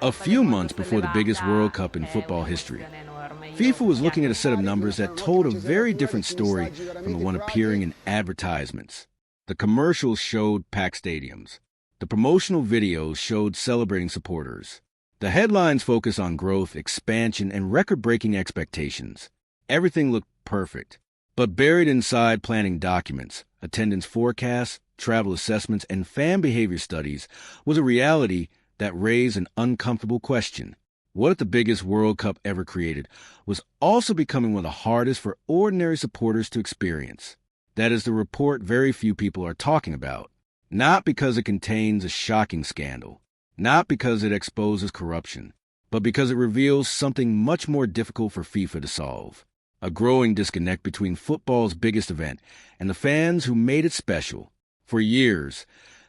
A few months before the biggest World Cup in football history, FIFA was looking at a set of numbers that told a very different story from the one appearing in advertisements. The commercials showed packed stadiums. The promotional videos showed celebrating supporters. The headlines focused on growth, expansion, and record-breaking expectations. Everything looked perfect. But buried inside planning documents, attendance forecasts, travel assessments, and fan behavior studies was a reality that raised an uncomfortable question. What if the biggest World Cup ever created was also becoming one of the hardest for ordinary supporters to experience? That is the report very few people are talking about. Not because it contains a shocking scandal, not because it exposes corruption, but because it reveals something much more difficult for FIFA to solve. A growing disconnect between football's biggest event and the fans who made it special. For years,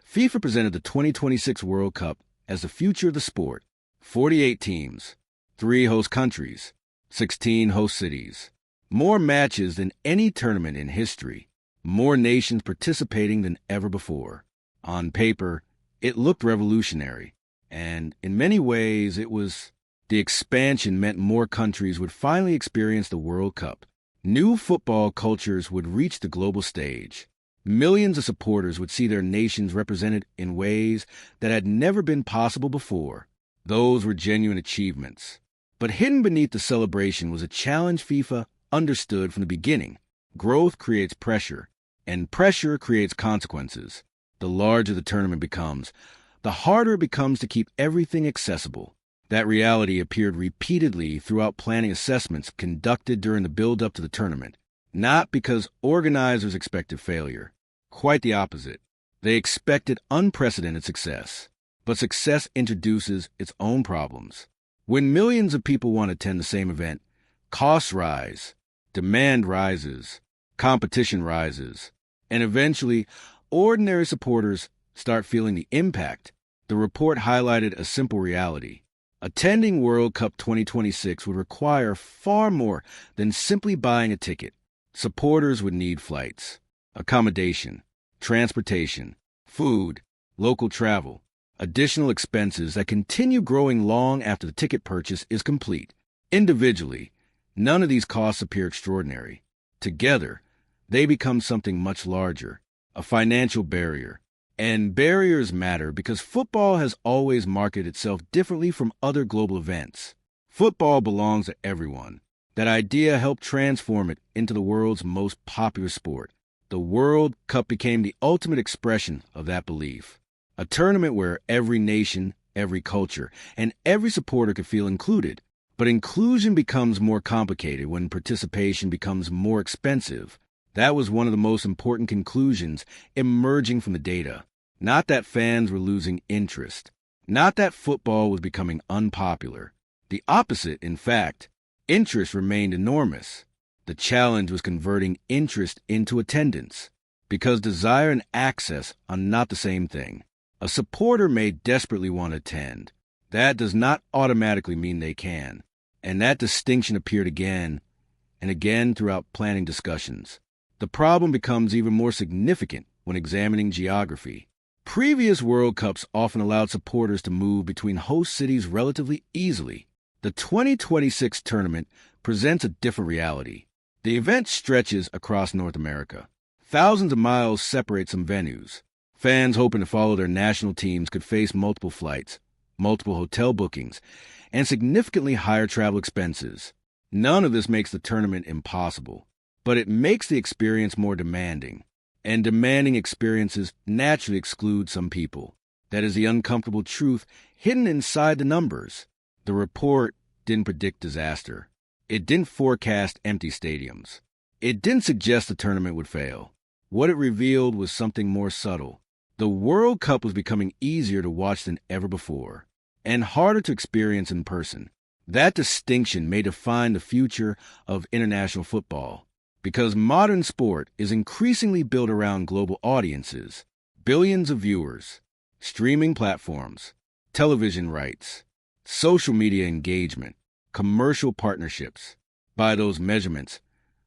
FIFA presented the 2026 World Cup as the future of the sport. 48 teams, 3 host countries, 16 host cities. More matches than any tournament in history. More nations participating than ever before. On paper, it looked revolutionary. And in many ways, the expansion meant more countries would finally experience the World Cup. New football cultures would reach the global stage. Millions of supporters would see their nations represented in ways that had never been possible before. Those were genuine achievements. But hidden beneath the celebration was a challenge FIFA understood from the beginning. Growth creates pressure, and pressure creates consequences. The larger the tournament becomes, the harder it becomes to keep everything accessible. That reality appeared repeatedly throughout planning assessments conducted during the build-up to the tournament. Not because organizers expected failure. Quite the opposite. They expected unprecedented success. But success introduces its own problems. When millions of people want to attend the same event, costs rise, demand rises, competition rises, and eventually, ordinary supporters start feeling the impact. The report highlighted a simple reality. Attending World Cup 2026 would require far more than simply buying a ticket. Supporters would need flights, accommodation, transportation, food, local travel, additional expenses that continue growing long after the ticket purchase is complete. Individually, none of these costs appear extraordinary. Together, they become something much larger, a financial barrier. And barriers matter because football has always marketed itself differently from other global events. Football belongs to everyone. That idea helped transform it into the world's most popular sport. The World Cup became the ultimate expression of that belief. A tournament where every nation, every culture, and every supporter could feel included. But inclusion becomes more complicated when participation becomes more expensive. That was one of the most important conclusions emerging from the data. Not that fans were losing interest. Not that football was becoming unpopular. The opposite, in fact. Interest remained enormous. The challenge was converting interest into attendance. Because desire and access are not the same thing. A supporter may desperately want to attend. That does not automatically mean they can. And that distinction appeared again and again throughout planning discussions. The problem becomes even more significant when examining geography. Previous World Cups often allowed supporters to move between host cities relatively easily. The 2026 tournament presents a different reality. The event stretches across North America. Thousands of miles separate some venues. Fans hoping to follow their national teams could face multiple flights, multiple hotel bookings, and significantly higher travel expenses. None of this makes the tournament impossible, but it makes the experience more demanding. And demanding experiences naturally exclude some people. That is the uncomfortable truth hidden inside the numbers. The report didn't predict disaster. It didn't forecast empty stadiums. It didn't suggest the tournament would fail. What it revealed was something more subtle. The World Cup was becoming easier to watch than ever before, and harder to experience in person. That distinction may define the future of international football. Because modern sport is increasingly built around global audiences, billions of viewers, streaming platforms, television rights, social media engagement, commercial partnerships. By those measurements,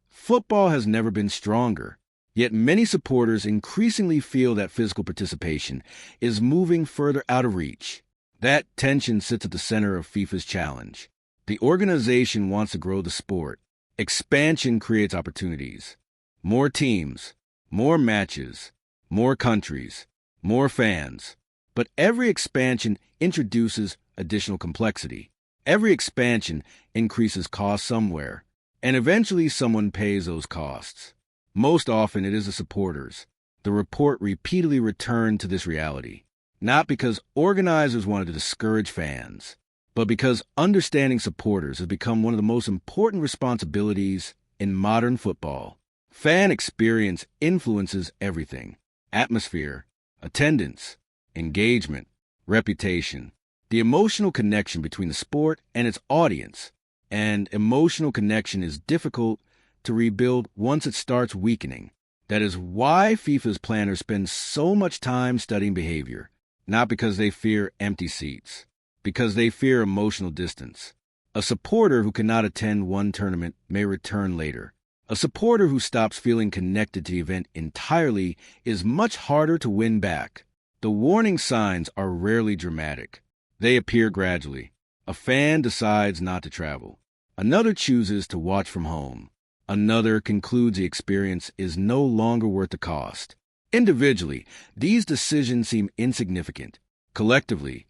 football has never been stronger. Yet many supporters increasingly feel that physical participation is moving further out of reach. That tension sits at the center of FIFA's challenge. The organization wants to grow the sport. Expansion creates opportunities. More teams, more matches, more countries, more fans. But every expansion introduces additional complexity. Every expansion increases costs somewhere, and eventually someone pays those costs. Most often it is the supporters. The report repeatedly returned to this reality, not because organizers wanted to discourage fans, but because understanding supporters has become one of the most important responsibilities in modern football. Fan experience influences everything: atmosphere, attendance, engagement, reputation. The emotional connection between the sport and its audience, and emotional connection is difficult to rebuild once it starts weakening. That is why FIFA's planners spend so much time studying behavior, not because they fear empty seats, because they fear emotional distance. A supporter who cannot attend one tournament may return later. A supporter who stops feeling connected to the event entirely is much harder to win back. The warning signs are rarely dramatic. They appear gradually. A fan decides not to travel. Another chooses to watch from home. Another concludes the experience is no longer worth the cost. Individually, these decisions seem insignificant. Collectively,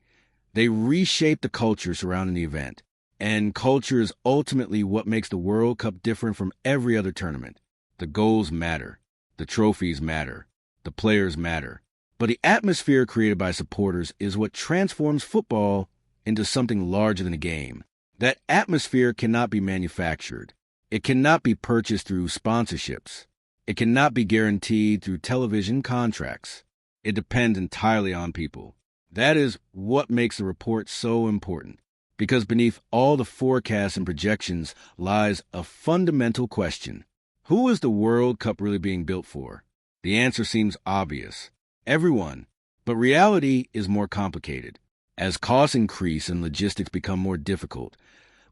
they reshape the culture surrounding the event. And culture is ultimately what makes the World Cup different from every other tournament. The goals matter. The trophies matter. The players matter. But the atmosphere created by supporters is what transforms football into something larger than a game. That atmosphere cannot be manufactured. It cannot be purchased through sponsorships. It cannot be guaranteed through television contracts. It depends entirely on people. That is what makes the report so important, because beneath all the forecasts and projections lies a fundamental question. Who is the World Cup really being built for? The answer seems obvious. Everyone. But reality is more complicated. As costs increase and logistics become more difficult,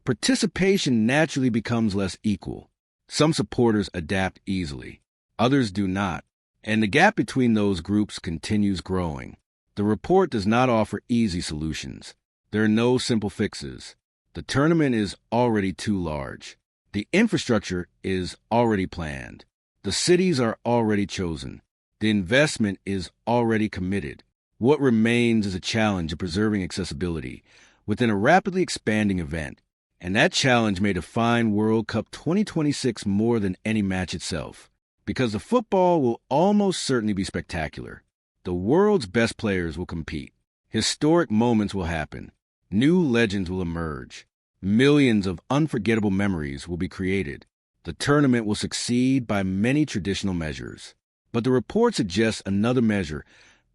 participation naturally becomes less equal. Some supporters adapt easily. Others do not. And the gap between those groups continues growing. The report does not offer easy solutions. There are no simple fixes. The tournament is already too large. The infrastructure is already planned. The cities are already chosen. The investment is already committed. What remains is a challenge of preserving accessibility within a rapidly expanding event. And that challenge may define World Cup 2026 more than any match itself, because the football will almost certainly be spectacular. The world's best players will compete. Historic moments will happen. New legends will emerge. Millions of unforgettable memories will be created. The tournament will succeed by many traditional measures. But the report suggests another measure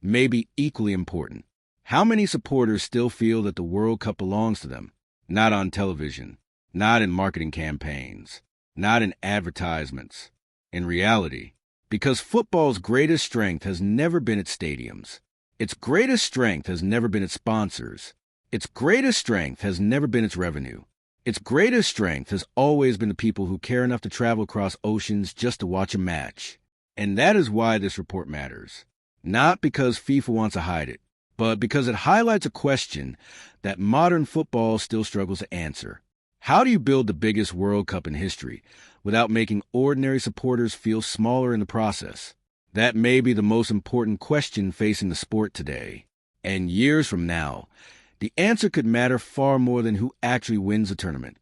may be equally important. How many supporters still feel that the World Cup belongs to them? Not on television, not in marketing campaigns, not in advertisements. In reality, because football's greatest strength has never been its stadiums. Its greatest strength has never been its sponsors. Its greatest strength has never been its revenue. Its greatest strength has always been the people who care enough to travel across oceans just to watch a match. And that is why this report matters. Not because FIFA wants to hide it, but because it highlights a question that modern football still struggles to answer. How do you build the biggest World Cup in history without making ordinary supporters feel smaller in the process? That may be the most important question facing the sport today. And years from now, the answer could matter far more than who actually wins the tournament.